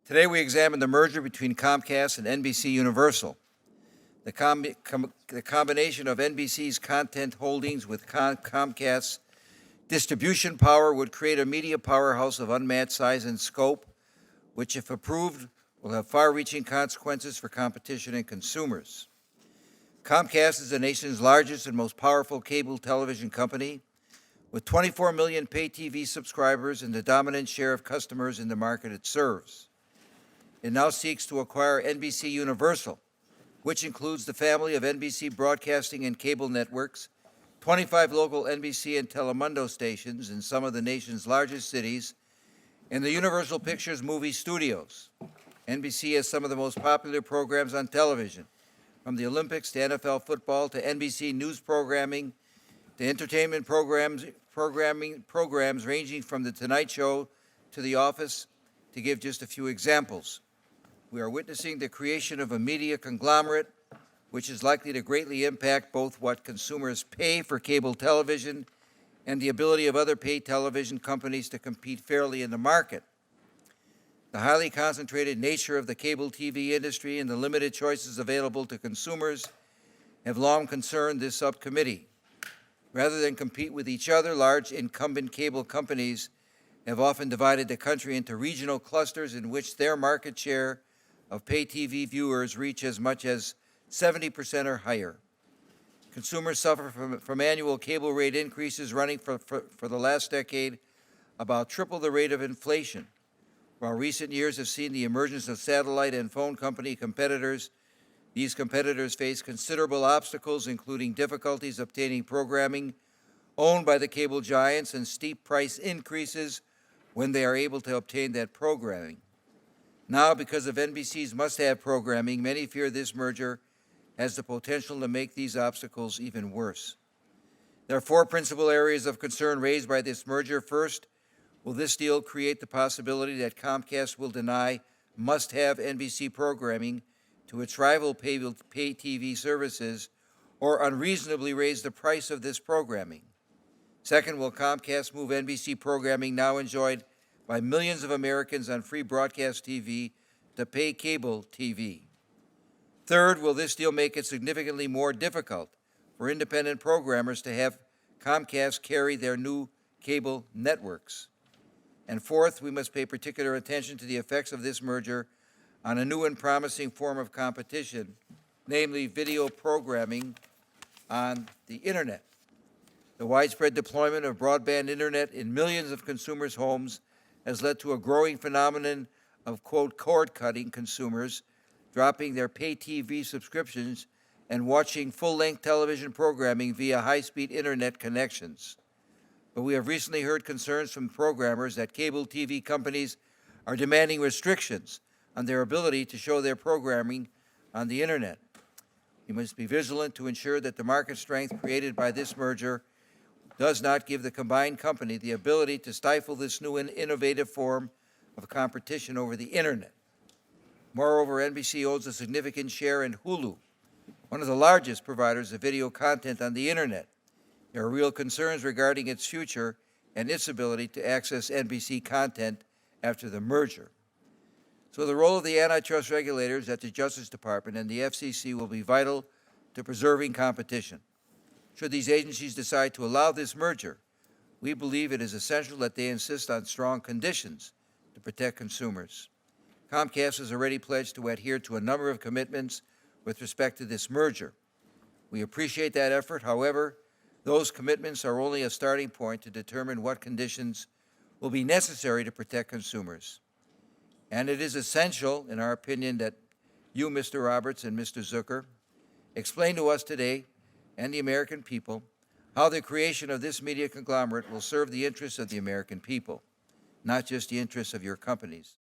Today we examine the merger between Comcast and NBC Universal. The combination of NBC's content holdings with Comcast's distribution power would create a media powerhouse of unmatched size and scope, which, if approved, will have far-reaching consequences for competition and consumers. Comcast is the nation's largest and most powerful cable television company, with 24 million pay TV subscribers and the dominant share of customers in the market it serves. It now seeks to acquire NBC Universal, which includes the family of NBC broadcasting and cable networks, 25 local NBC and Telemundo stations in some of the nation's largest cities, and the Universal Pictures movie studios. NBC has some of the most popular programs on television, from the Olympics to NFL football to NBC news programming to entertainment programs ranging from The Tonight Show to The Office, to give just a few examples. We are witnessing the creation of a media conglomerate which is likely to greatly impact both what consumers pay for cable television and the ability of other paid television companies to compete fairly in the market. The highly concentrated nature of the cable TV industry and the limited choices available to consumers have long concerned this subcommittee. Rather than compete with each other, large incumbent cable companies have often divided the country into regional clusters in which their market share of pay TV viewers reach as much as 70% or higher. Consumers suffer from annual cable rate increases running for the last decade about triple the rate of inflation. While recent years have seen the emergence of satellite and phone company competitors, these competitors face considerable obstacles, including difficulties obtaining programming owned by the cable giants and steep price increases when they are able to obtain that programming. Now, because of NBC's must-have programming, many fear this merger has the potential to make these obstacles even worse. There are four principal areas of concern raised by this merger. First, will this deal create the possibility that Comcast will deny must-have NBC programming to its rival pay TV services or unreasonably raise the price of this programming? Second, will Comcast move NBC programming now enjoyed by millions of Americans on free broadcast TV to pay cable TV? Third, will this deal make it significantly more difficult for independent programmers to have Comcast carry their new cable networks? And fourth, we must pay particular attention to the effects of this merger on a new and promising form of competition, namely video programming on the Internet. The widespread deployment of broadband Internet in millions of consumers' homes has led to a growing phenomenon of, quote, cord-cutting consumers dropping their pay TV subscriptions and watching full-length television programming via high-speed Internet connections. But we have recently heard concerns from programmers that cable TV companies are demanding restrictions on their ability to show their programming on the Internet. We must be vigilant to ensure that the market strength created by this merger does not give the combined company the ability to stifle this new and innovative form of competition over the Internet. Moreover, NBC owns a significant share in Hulu, one of the largest providers of video content on the Internet. There are real concerns regarding its future and its ability to access NBC content after the merger. So the role of the antitrust regulators at the Justice Department and the FCC will be vital to preserving competition. Should these agencies decide to allow this merger, we believe it is essential that they insist on strong conditions to protect consumers. Comcast has already pledged to adhere to a number of commitments with respect to this merger. We appreciate that effort. However, those commitments are only a starting point to determine what conditions will be necessary to protect consumers. And it is essential, in our opinion, that you, Mr. Roberts and Mr. Zucker, explain to us today and the American people how the creation of this media conglomerate will serve the interests of the American people, not just the interests of your companies.